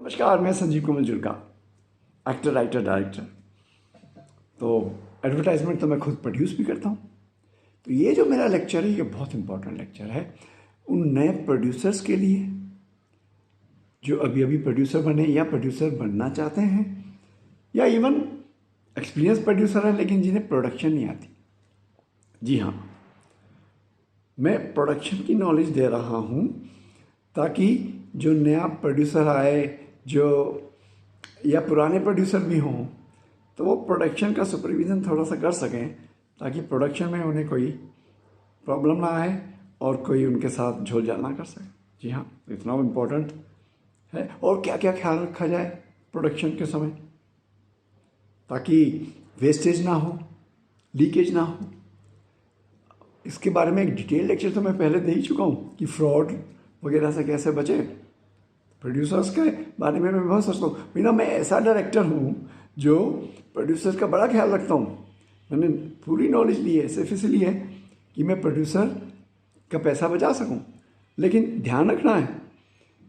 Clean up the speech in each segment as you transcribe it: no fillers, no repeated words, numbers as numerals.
नमस्कार, मैं Sanjeev Kumar Julka, actor, writer, director. तो एडवर्टाइजमेंट तो मैं खुद प्रोड्यूस भी करता हूँ। तो ये जो मेरा लेक्चर है, ये बहुत इंपॉर्टेंट लेक्चर है उन नए प्रोड्यूसर्स के लिए जो अभी अभी प्रोड्यूसर बने या प्रोड्यूसर बनना चाहते हैं, या इवन एक्सपीरियंस प्रोड्यूसर हैं लेकिन जिन्हें प्रोडक्शन नहीं आती। जी हाँ, मैं प्रोडक्शन की नॉलेज दे रहा हूँ ताकि जो नया प्रोड्यूसर आए, जो या पुराने प्रोड्यूसर भी हों, तो वो प्रोडक्शन का सुपरविज़न थोड़ा सा कर सकें, ताकि प्रोडक्शन में उन्हें कोई प्रॉब्लम ना आए और कोई उनके साथ झोलझाल ना कर सके। जी हाँ, इतना इम्पोर्टेंट है। और क्या क्या ख्याल रखा जाए प्रोडक्शन के समय, ताकि वेस्टेज ना हो, लीकेज ना हो। इसके बारे में एक डिटेल लेक्चर तो मैं पहले दे ही चुका हूँ कि फ्रॉड वगैरह से कैसे बचे। प्रोड्यूसर्स के बारे में मैं बहुत सोचता हूँ। बिना मैं ऐसा डायरेक्टर हूँ जो प्रोड्यूसर्स का बड़ा ख्याल रखता हूँ। मैंने पूरी नॉलेज ली है सिर्फ इसलिए कि मैं प्रोड्यूसर का पैसा बचा सकूँ। लेकिन ध्यान रखना है,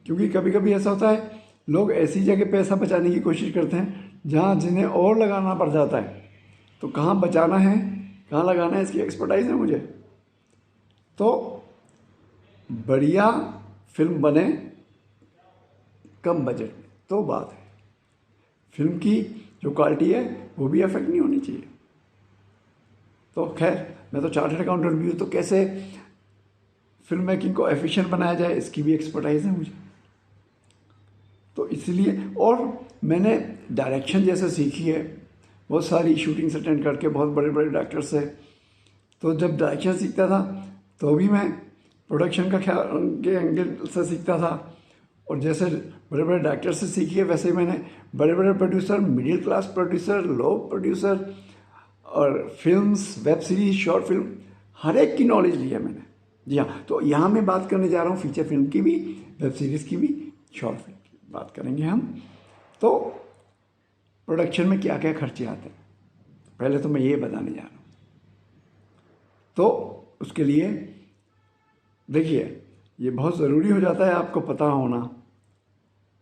क्योंकि कभी कभी ऐसा होता है लोग ऐसी जगह पैसा बचाने की कोशिश करते हैं जहाँ जिन्हें और लगाना पड़ जाता है। तो कहाँ बचाना है, कहाँ लगाना है, इसकी एक्सपर्टाइज है मुझे। तो बढ़िया फिल्म बने कम बजट में तो बात है। फिल्म की जो क्वालिटी है वो भी अफेक्ट नहीं होनी चाहिए। तो खैर, मैं तो चार्टर्ड अकाउंटेंट भी हूँ, तो कैसे फिल्म मेकिंग को एफिशिएंट बनाया जाए इसकी भी एक्सपर्टाइज है मुझे। तो इसलिए, और मैंने डायरेक्शन जैसे सीखी है बहुत सारी शूटिंग्स अटेंड करके बहुत बड़े बड़े डायरेक्टर से। तो जब डायरेक्शन सीखता था तो भी मैं प्रोडक्शन का ख्याल के एंगल से सीखता था। और जैसे बड़े बड़े डायरेक्टर से सीखी है, वैसे ही मैंने बड़े बड़े producer, middle class producer, low producer और films, web series, short film, हर एक की नॉलेज ली है मैंने। जी हाँ, तो यहाँ मैं बात करने जा रहा हूँ फीचर फिल्म की भी, वेब सीरीज़ की भी, शॉर्ट फिल्म की बात करेंगे हम। तो प्रोडक्शन में क्या क्या खर्चे आते हैं पहले तो मैं ये बताने जा रहा हूँ। तो उसके लिए देखिए, ये बहुत ज़रूरी हो जाता है आपको पता होना,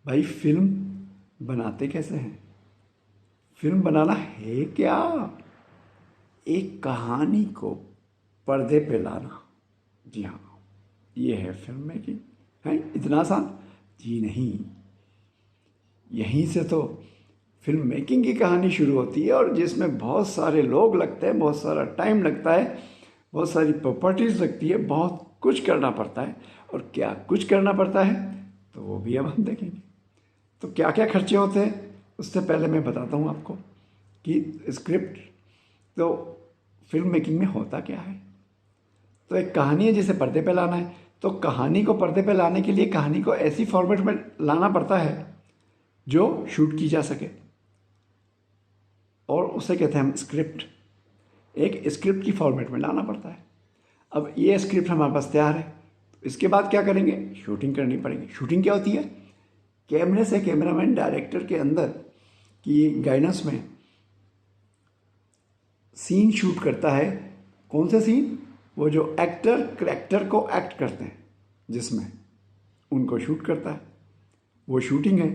भाई फिल्म बनाते कैसे हैं। फिल्म बनाना है क्या? एक कहानी को पर्दे पे लाना। जी हाँ, ये है फिल्म मेकिंग। है इतना आसान? जी नहीं। यहीं से तो फिल्म मेकिंग की कहानी शुरू होती है, और जिसमें बहुत सारे लोग लगते हैं, बहुत सारा टाइम लगता है, बहुत सारी प्रॉपर्टीज़ लगती है, बहुत कुछ करना पड़ता है। और क्या कुछ करना पड़ता है तो वो भी अब हम देखेंगे। तो क्या क्या खर्चे होते हैं उससे पहले मैं बताता हूँ आपको कि स्क्रिप्ट तो फिल्म मेकिंग में होता क्या है। तो एक कहानी है जिसे पर्दे पे लाना है। तो कहानी को पर्दे पे लाने के लिए कहानी को ऐसी फॉर्मेट में लाना पड़ता है जो शूट की जा सके, और उसे कहते हैं हम स्क्रिप्ट। एक स्क्रिप्ट की फॉर्मेट में लाना पड़ता है। अब ये स्क्रिप्ट हमारे पास तैयार है, तो इसके बाद क्या करेंगे? शूटिंग करनी पड़ेगी। शूटिंग क्या होती है? कैमरे से कैमरामैन डायरेक्टर के अंदर की गाइडेंस में सीन शूट करता है। कौन से सीन? वो जो एक्टर करैक्टर को एक्ट करते हैं जिसमें, उनको शूट करता है, वो शूटिंग है।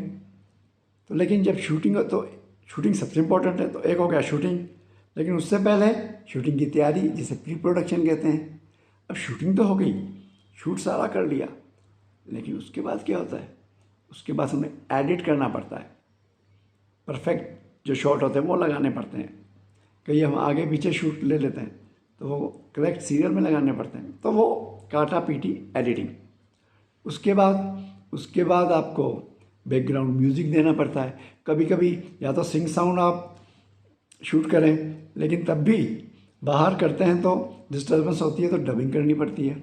तो लेकिन जब शूटिंग हो तो शूटिंग सबसे इम्पोर्टेंट है। तो एक हो गया शूटिंग, लेकिन उससे पहले शूटिंग की तैयारी, जिसे प्री प्रोडक्शन कहते हैं। अब शूटिंग तो हो गई, शूट सारा कर लिया, लेकिन उसके बाद क्या होता है? उसके बाद हमें एडिट करना पड़ता है। परफेक्ट जो शॉट होते हैं वो लगाने पड़ते हैं। कई हम आगे पीछे शूट ले लेते हैं तो वो करेक्ट सीरियल में लगाने पड़ते हैं। तो वो काटा पीटी एडिटिंग। उसके बाद आपको बैकग्राउंड म्यूज़िक देना पड़ता है। कभी कभी या तो सिंग साउंड आप शूट करें, लेकिन तब भी बाहर करते हैं तो डिस्टर्बेंस होती है, तो डबिंग करनी पड़ती है।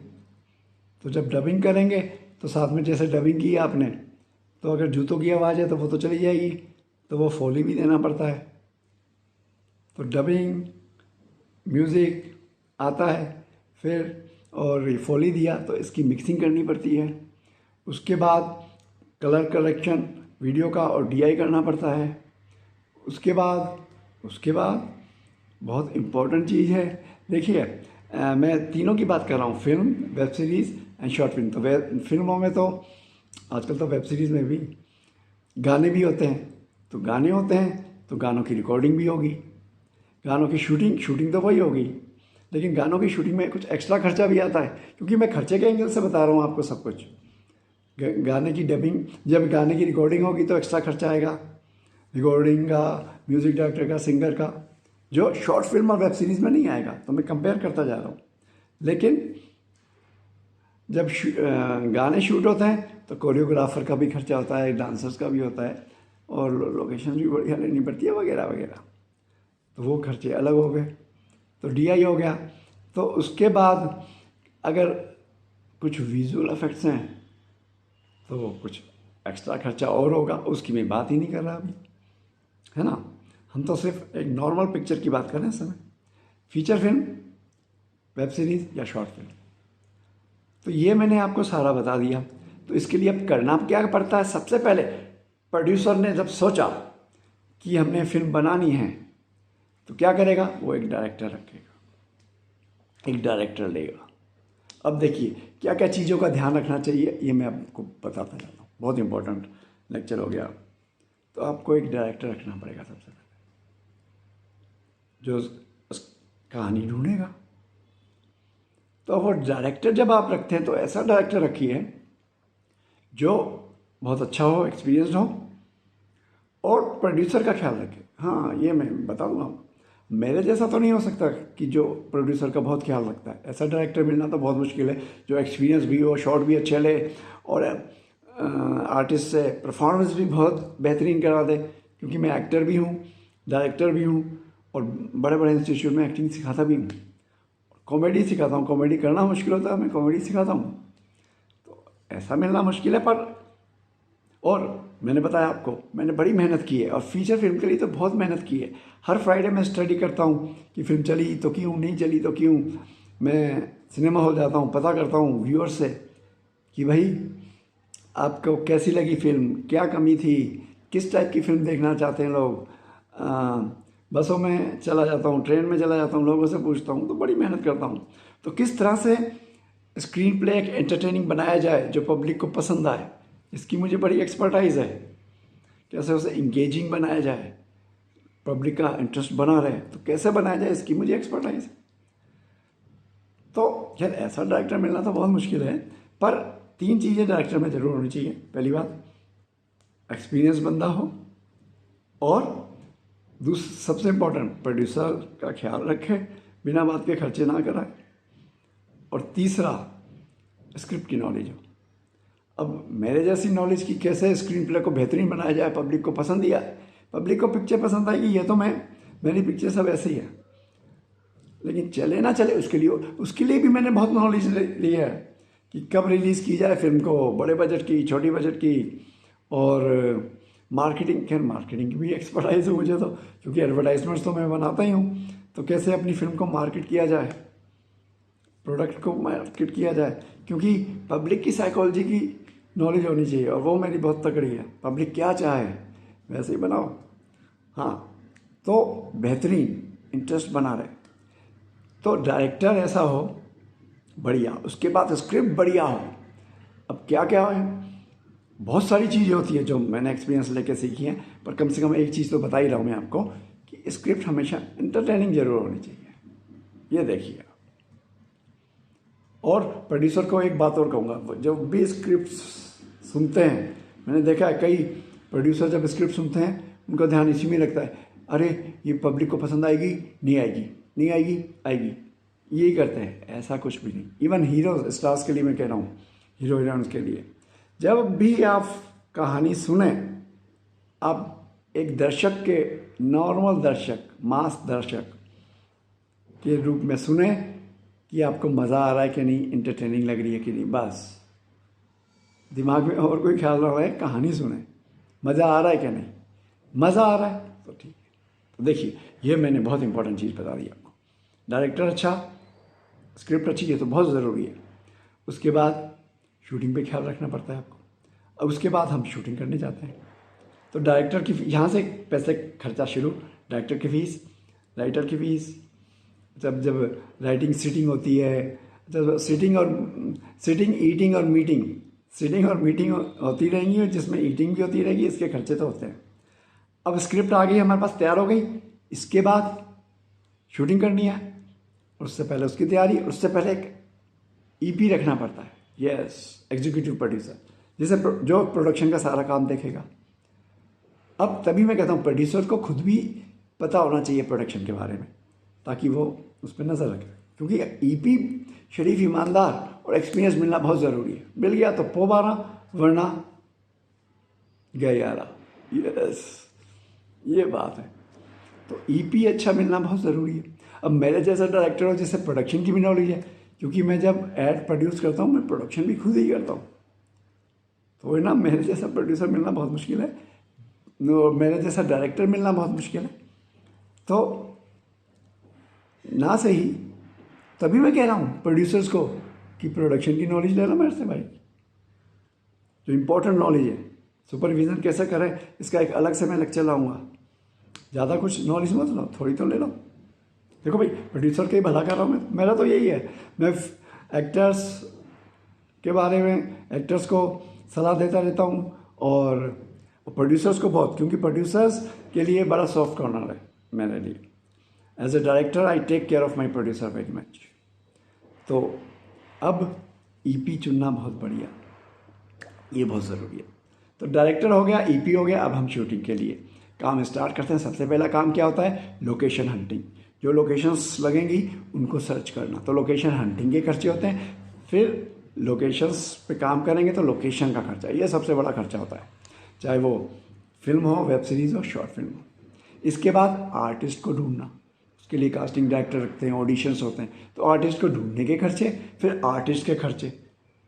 तो जब डबिंग करेंगे तो साथ में जैसे डबिंग की आपने, तो अगर जूतों की आवाज़ है तो वो तो चली जाएगी, तो वो फोली भी देना पड़ता है। तो डबिंग, म्यूज़िक आता है फिर, और ये फोली दिया तो इसकी मिक्सिंग करनी पड़ती है। उसके बाद कलर करेक्शन वीडियो का और डीआई करना पड़ता है। उसके बाद बहुत इम्पोर्टेंट चीज़ है। देखिए, मैं तीनों की बात कर रहा हूँ, film, web series and short film. तो फिल्मों में तो आजकल तो वेब सीरीज़ में भी गाने भी होते हैं, तो गाने होते हैं तो गानों की रिकॉर्डिंग भी होगी, गानों की शूटिंग तो वही होगी, लेकिन गानों की शूटिंग में कुछ एक्स्ट्रा खर्चा भी आता है, क्योंकि मैं खर्चे के एंगल से बता रहा हूँ आपको सब कुछ। गाने की डबिंग, जब गाने की रिकॉर्डिंग होगी तो एक्स्ट्रा खर्चा आएगा, रिकॉर्डिंग का, म्यूज़िक डायरेक्टर का, सिंगर का, जो शॉर्ट फिल्म और वेब सीरीज़ में नहीं आएगा। तो मैं कंपेयर करता जा रहा हूँ। लेकिन जब गाने शूट होते हैं तो कोरियोग्राफर का भी खर्चा होता है, डांसर्स का भी होता है, और लोकेशन भी बढ़िया लेनी पड़ती है वगैरह वगैरह। तो वो खर्चे अलग हो गए, तो डीआई हो गया। तो उसके बाद अगर कुछ विजुअल इफेक्ट्स हैं तो कुछ एक्स्ट्रा खर्चा और होगा, उसकी मैं बात ही नहीं कर रहा अभी, है ना। हम तो सिर्फ एक नॉर्मल पिक्चर की बात कर रहे हैं इस समय, फीचर फिल्म, वेब सीरीज़ या शॉर्ट फिल्म। तो ये मैंने आपको सारा बता दिया। तो इसके लिए अब करना क्या पड़ता है? सबसे पहले प्रोड्यूसर ने जब सोचा कि हमने फिल्म बनानी है तो क्या करेगा? वो एक डायरेक्टर रखेगा, एक डायरेक्टर लेगा। अब देखिए क्या क्या चीज़ों का ध्यान रखना चाहिए, ये मैं आपको बताता जाता हूँ। बहुत इंपॉर्टेंट लेक्चर हो गया। तो आपको एक डायरेक्टर रखना पड़ेगा सबसे पहले, जो उस कहानी ढूंढेगा। तो वो डायरेक्टर जब आप रखते हैं तो ऐसा डायरेक्टर रखिए जो बहुत अच्छा हो, एक्सपीरियंस्ड हो, और प्रोड्यूसर का ख्याल रखे। हाँ, ये मैं बता दूँगा, मेरे जैसा तो नहीं हो सकता कि जो प्रोड्यूसर का बहुत ख्याल रखता है। ऐसा डायरेक्टर मिलना तो बहुत मुश्किल है, जो एक्सपीरियंस भी हो, शॉट भी अच्छे ले, और आर्टिस्ट से परफॉर्मेंस भी बहुत बेहतरीन करा दे। क्योंकि मैं एक्टर भी हूँ, डायरेक्टर भी हूँ, और बड़े बड़े इंस्टीट्यूट में एक्टिंग सिखाता भी हूँ, कॉमेडी सिखाता हूँ। कॉमेडी करना मुश्किल होता है, मैं कॉमेडी सिखाता हूँ। तो ऐसा मिलना मुश्किल है। पर और मैंने बताया आपको, मैंने बड़ी मेहनत की है, और फीचर फिल्म के लिए तो बहुत मेहनत की है। हर फ्राइडे मैं स्टडी करता हूँ कि फिल्म चली तो क्यों, नहीं चली तो क्यों। मैं सिनेमा हॉल जाता हूँ, पता करता हूँ व्यूअर्स से कि भाई आपको कैसी लगी फिल्म, क्या कमी थी, किस टाइप की फिल्म देखना चाहते हैं लोग। बसों में चला जाता हूँ, ट्रेन में चला जाता हूँ, लोगों से पूछता हूँ, तो बड़ी मेहनत करता हूँ। तो किस तरह से स्क्रीन प्ले एक एंटरटेनिंग बनाया जाए जो पब्लिक को पसंद आए, इसकी मुझे बड़ी एक्सपर्टाइज़ है। कैसे उसे इंगेजिंग बनाया जाए, पब्लिक का इंटरेस्ट बना रहे, तो कैसे बनाया जाए, इसकी मुझे एक्सपर्टाइज है। तो यार ऐसा डायरेक्टर मिलना तो बहुत मुश्किल है। पर 3 चीज़ें डायरेक्टर में ज़रूर होनी चाहिए। पहली बात, एक्सपीरियंस बंदा हो, और सबसे इम्पोर्टेंट, प्रोड्यूसर का ख्याल रखे, बिना बात के खर्चे ना कराए, और तीसरा, स्क्रिप्ट की नॉलेज हो। अब मेरे जैसी नॉलेज की कैसे स्क्रीन प्ले को बेहतरीन बनाया जाए, पब्लिक को पसंद दिया, पब्लिक को पिक्चर पसंद आएगी, ये तो मेरी पिक्चर सब ऐसे ही है। लेकिन चले ना चले उसके लिए भी मैंने बहुत नॉलेज ली है कि कब रिलीज़ की जाए फिल्म को, बड़े बजट की, छोटी बजट की, और मार्केटिंग। खैर मार्केटिंग की भी एक्सपर्टाइज है मुझे तो, क्योंकि एडवर्टाइजमेंट्स तो मैं बनाता ही हूँ। तो कैसे अपनी फिल्म को मार्केट किया जाए, प्रोडक्ट को मार्केट किया जाए, क्योंकि पब्लिक की साइकोलॉजी की नॉलेज होनी चाहिए, और वो मेरी बहुत तगड़ी है। पब्लिक क्या चाहे वैसे ही बनाओ। हाँ, तो बेहतरीन इंटरेस्ट बना रहे। तो डायरेक्टर ऐसा हो बढ़िया, उसके बाद स्क्रिप्ट बढ़िया हो। अब क्या क्या है, बहुत सारी चीज़ें होती है जो मैंने एक्सपीरियंस लेके सीखी हैं, पर कम से कम एक चीज़ तो बता ही रहा हूँ मैं आपको कि स्क्रिप्ट हमेशा इंटरटेनिंग जरूर होनी चाहिए। ये देखिए। और प्रोड्यूसर को एक बात और कहूँगा, जब भी स्क्रिप्ट सुनते हैं, मैंने देखा है कई प्रोड्यूसर जब स्क्रिप्ट सुनते हैं उनका ध्यान इसी में लगता है, अरे ये पब्लिक को पसंद आएगी, नहीं आएगी, नहीं आएगी, आएगी, यही करते हैं। ऐसा कुछ भी नहीं। इवन हीरो स्टार्स के लिए मैं कह रहा हूँ, हीरो हीरोइंस के लिए, जब भी आप कहानी सुने, आप एक दर्शक के, नॉर्मल दर्शक, मास दर्शक के रूप में सुने कि आपको मज़ा आ रहा है कि नहीं, इंटरटेनिंग लग रही है कि नहीं। बस दिमाग में और कोई ख्याल ना रहे, कहानी सुने, मज़ा आ रहा है कि नहीं। मज़ा आ रहा है तो ठीक है। तो देखिए, ये मैंने बहुत इंपॉर्टेंट चीज़ बता दी आपको। डायरेक्टर अच्छा, स्क्रिप्ट अच्छी है तो बहुत ज़रूरी है। उसके बाद शूटिंग पे ख्याल रखना पड़ता है आपको। अब उसके बाद हम शूटिंग करने जाते हैं, तो डायरेक्टर की यहाँ से पैसे खर्चा शुरू। डायरेक्टर की फ़ीस, राइटर की फ़ीस, जब राइटिंग सीटिंग होती है, जब सीटिंग ईटिंग और मीटिंग, सीटिंग और मीटिंग होती रहेंगी और जिसमें ईटिंग भी होती रहेगी, इसके खर्चे तो होते हैं। अब स्क्रिप्ट आ गई हमारे पास, तैयार हो गई, इसके बाद शूटिंग करनी है, उससे पहले उसकी तैयारी, उससे पहले एक ईपी रखना पड़ता है। यस, एग्जीक्यूटिव प्रोड्यूसर, जिसे जो प्रोडक्शन का सारा काम देखेगा। अब तभी मैं कहता हूँ प्रोड्यूसर को खुद भी पता होना चाहिए प्रोडक्शन के बारे में, ताकि वो उस पर नज़र रखे, क्योंकि ईपी शरीफ, ईमानदार और एक्सपीरियंस मिलना बहुत ज़रूरी है। मिल गया तो पोबारा, वरना गया यारा। यस, ये बात है। तो ईपी अच्छा मिलना बहुत ज़रूरी है। अब मेरे जैसा डायरेक्टर हो जिसे प्रोडक्शन की भी नॉलेज है, क्योंकि मैं जब ऐड प्रोड्यूस करता हूँ मैं प्रोडक्शन भी खुद ही करता हूँ, तो ना मेरे जैसा प्रोड्यूसर मिलना बहुत मुश्किल है, मेरे जैसा डायरेक्टर मिलना बहुत मुश्किल है। तो ना सही, तभी मैं कह रहा हूँ प्रोड्यूसर्स को कि प्रोडक्शन की नॉलेज ले लो मेरे से भाई, जो इम्पोर्टेंट नॉलेज है। सुपरविज़न कैसे करें इसका एक अलग से मैं लेक्चर लाऊंगा। ज़्यादा कुछ नॉलेज मत लो, थोड़ी तो ले लो। देखो भाई, प्रोड्यूसर का ही भला कर रहा हूँ मैं, मेरा तो यही है। मैं एक्टर्स के बारे में, एक्टर्स को सलाह देता रहता हूँ, और प्रोड्यूसर्स को बहुत, क्योंकि प्रोड्यूसर्स के लिए बड़ा सॉफ्ट कॉर्नर है मेरे लिए। As a director I take care of my producer very much. तो अब ईपी चुनना बहुत बढ़िया, ये बहुत ज़रूरी है। तो डायरेक्टर हो गया, ईपी हो गया, अब हम शूटिंग के लिए काम स्टार्ट करते हैं। सबसे पहला काम क्या होता है? Location hunting. जो लोकेशंस लगेंगी उनको सर्च करना, तो लोकेशन हंटिंग के खर्चे होते हैं। फिर लोकेशंस पे काम करेंगे तो लोकेशन का खर्चा, ये सबसे बड़ा खर्चा होता है, चाहे वो फिल्म हो, वेब सीरीज़ हो, शॉर्ट फिल्म हो। इसके बाद आर्टिस्ट को ढूंढना, उसके लिए कास्टिंग डायरेक्टर रखते हैं, ऑडिशंस होते हैं, तो आर्टिस्ट को ढूंढने के खर्चे, फिर आर्टिस्ट के खर्चे,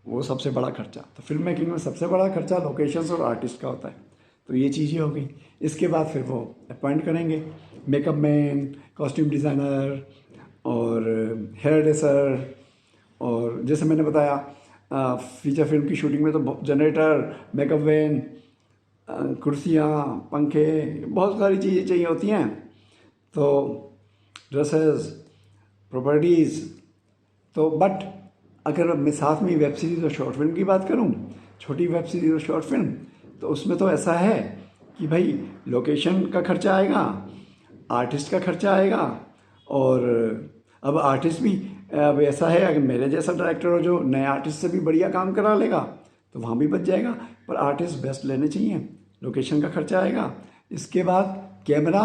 वो सबसे बड़ा खर्चा। तो फिल्म मेकिंग में सबसे बड़ा खर्चा लोकेशंस और आर्टिस्ट का होता है। तो ये चीज़ें हो गई। इसके बाद फिर वो अपॉइंट करेंगे मेकअप मैन, कॉस्ट्यूम डिज़ाइनर और हेयर ड्रेसर, और जैसे मैंने बताया फीचर फिल्म की शूटिंग में तो जनरेटर, मेकअप वैन, कुर्सियाँ, पंखे, बहुत सारी चीज़ें चाहिए होती हैं। तो ड्रेसेस, प्रॉपर्टीज़, तो बट अगर मैं साथ में वेब सीरीज़ और शॉर्ट फिल्म की बात करूं, छोटी वेब सीरीज़ और शॉर्ट फिल्म, तो उसमें तो ऐसा है कि भाई लोकेशन का खर्चा आएगा, आर्टिस्ट का खर्चा आएगा, और अब आर्टिस्ट भी अब ऐसा है, अगर मेरे जैसा डायरेक्टर हो जो नए आर्टिस्ट से भी बढ़िया काम करा लेगा तो वहाँ भी बच जाएगा, पर आर्टिस्ट बेस्ट लेने चाहिए। लोकेशन का खर्चा आएगा। इसके बाद कैमरा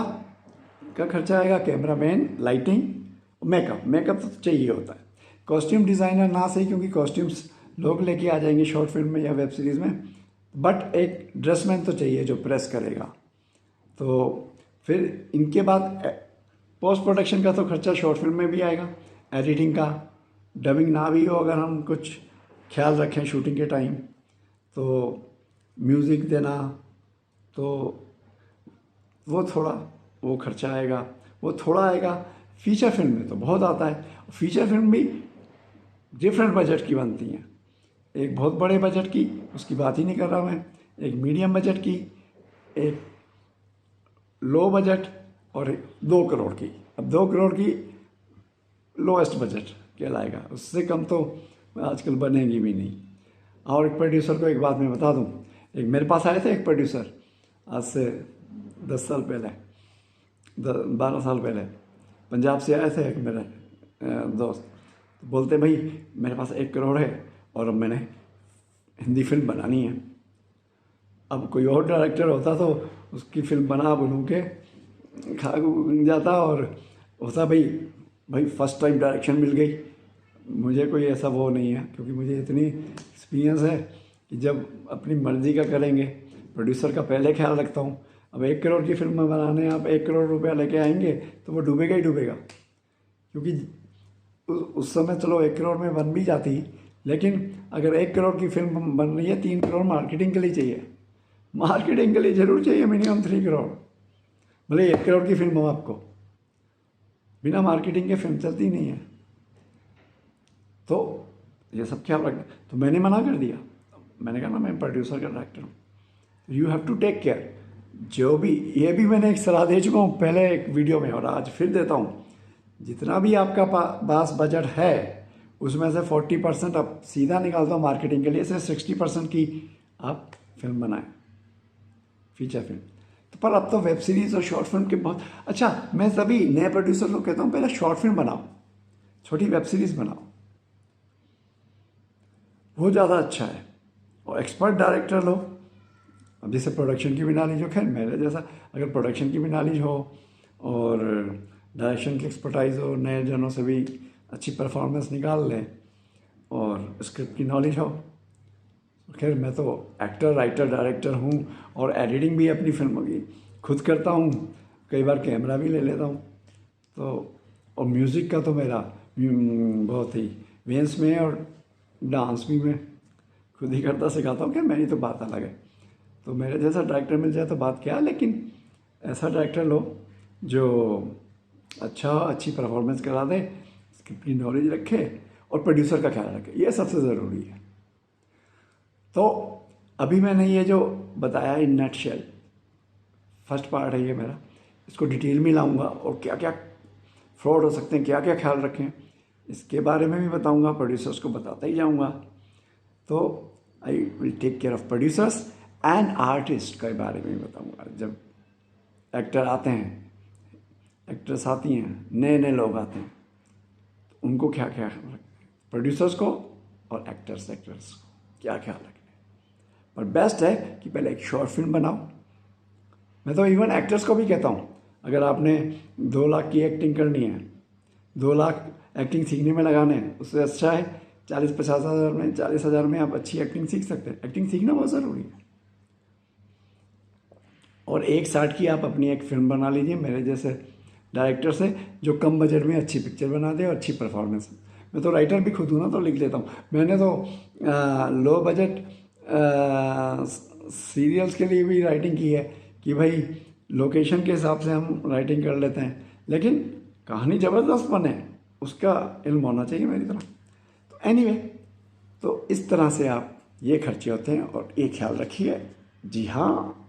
का खर्चा आएगा, कैमरा मैन, लाइटिंग, मेकअप तो चाहिए होता है। कॉस्ट्यूम डिज़ाइनर ना सही, क्योंकि कॉस्ट्यूम्स लोग लेके आ जाएंगे शॉर्ट फिल्म में या वेब सीरीज़ में, बट एक ड्रेसमैन तो चाहिए जो प्रेस करेगा। तो फिर इनके बाद पोस्ट प्रोडक्शन का तो खर्चा शॉर्ट फिल्म में भी आएगा, एडिटिंग का, डबिंग ना भी हो अगर हम कुछ ख्याल रखें शूटिंग के टाइम, तो म्यूज़िक देना, तो वो खर्चा आएगा, वो थोड़ा आएगा। फीचर फिल्म में तो बहुत आता है। फीचर फिल्म भी डिफरेंट बजट की बनती हैं, एक बहुत बड़े बजट की, उसकी बात ही नहीं कर रहा मैं, एक मीडियम बजट की, एक लो बजट, और 2 करोड़ की। अब 2 करोड़ की लोएस्ट बजट कहलाएगा, उससे कम तो आजकल बनेगी भी नहीं। और एक प्रोड्यूसर को एक बात मैं बता दूं, एक मेरे पास आए थे एक प्रोड्यूसर आज से 10 साल पहले, 12 साल पहले, पंजाब से आए थे एक मेरे दोस्त। तो बोलते भाई मेरे पास 1 करोड़ है और अब मैंने हिंदी फिल्म बनानी है। अब कोई और डायरेक्टर होता तो उसकी फिल्म बना बनू के खा जाता, और होता भाई फर्स्ट टाइम डायरेक्शन मिल गई। मुझे कोई ऐसा वो नहीं है, क्योंकि मुझे इतनी एक्सपीरियंस है कि जब अपनी मर्ज़ी का करेंगे, प्रोड्यूसर का पहले ख्याल रखता हूँ। अब 1 करोड़ की फिल्म बनाने आप 1 करोड़ रुपया लेके आएंगे तो वो डूबेगा ही डूबेगा, क्योंकि उस समय चलो 1 करोड़ में बन भी जाती, लेकिन अगर 1 करोड़ की फिल्म बन रही है, 3 करोड़ मार्केटिंग के लिए चाहिए, मार्केटिंग के लिए ज़रूर चाहिए मिनिमम 3 करोड़। भले 1 करोड़ की फिल्म हो, आपको बिना मार्केटिंग के फिल्म चलती नहीं है। तो ये सब ख्याल रख, तो मैंने मना कर दिया। मैंने कहा ना मैं प्रोड्यूसर का डायरेक्टर हूँ, you have to take care. जो भी, ये भी मैंने एक सलाह दे चुका हूँ पहले एक वीडियो में, और आज फिर देता हूँ, जितना भी आपका पास बजट है उसमें से 40% आप सीधा निकाल दो मार्केटिंग के लिए, से 60% की आप फिल्म बनाएं, फीचर फिल्म। तो पर अब तो वेब सीरीज़ और शॉर्ट फिल्म के बहुत अच्छा, मैं सभी नए प्रोड्यूसर को कहता हूँ पहले शॉर्ट फिल्म बनाओ, छोटी वेब सीरीज़ बनाओ, वो ज़्यादा अच्छा है। और एक्सपर्ट डायरेक्टर लो, अब जैसे प्रोडक्शन की भी नॉलेज हो, खैर मेरे जैसा अगर प्रोडक्शन की भी नॉलेज हो और डायरेक्शन की एक्सपर्टाइज हो, नए जनों से भी अच्छी परफॉर्मेंस निकाल लें और स्क्रिप्ट की नॉलेज हो। खैर मैं तो एक्टर राइटर डायरेक्टर हूँ और एडिटिंग भी अपनी फिल्मों की खुद करता हूँ, कई बार कैमरा भी ले लेता हूँ। तो और म्यूज़िक का तो मेरा बहुत ही वेंस में है और डांस भी मैं खुद ही करता सिखाता हूँ। क्या मेरी तो बात अलग है। तो मेरे जैसा डायरेक्टर मिल जाए तो बात क्या है, लेकिन ऐसा डायरेक्टर लो जो अच्छी परफॉर्मेंस करा दे, स्क्रिप्ट की नॉलेज रखे और प्रोड्यूसर का ख्याल रखे, ये सबसे ज़रूरी है। तो अभी मैंने ये जो बताया इन नटशेल, फर्स्ट पार्ट है ये मेरा, इसको डिटेल में लाऊंगा और क्या क्या फ्रॉड हो सकते हैं, क्या क्या ख्याल रखें, इसके बारे में भी बताऊंगा, प्रोड्यूसर्स को बताता ही जाऊंगा। तो I will take care of producers and artist के बारे में भी बताऊंगा। जब एक्टर आते हैं, एक्ट्रेस आती हैं, नए नए लोग आते हैं, तो उनको क्या क्या ख्याल रखें, प्रोड्यूसर्स को और एक्टर्स को क्या ख्याल रखें। पर बेस्ट है कि पहले एक शॉर्ट फिल्म बनाओ। मैं तो इवन एक्टर्स को भी कहता हूँ, अगर आपने 2 लाख की एक्टिंग करनी है, 2 लाख एक्टिंग सीखने में लगाने हैं, उससे अच्छा है 40-50 हज़ार में, 40 हज़ार में आप अच्छी एक्टिंग सीख सकते हैं। एक्टिंग सीखना बहुत ज़रूरी है। और 1.60 की आप अपनी एक फिल्म बना लीजिए मेरे जैसे डायरेक्टर से, जो कम बजट में अच्छी पिक्चर बना दे और अच्छी परफॉर्मेंस। मैं तो राइटर भी खुद हूँ ना, तो लिख लेता हूँ। मैंने तो लो बजट सीरियल्स के लिए भी राइटिंग की है कि भाई लोकेशन के हिसाब से हम राइटिंग कर लेते हैं, लेकिन कहानी ज़बरदस्त बने उसका इल्म होना चाहिए मेरी तरह। तो एनीवे, तो इस तरह से आप ये खर्चे होते हैं और ये ख्याल रखिए। जी हाँ,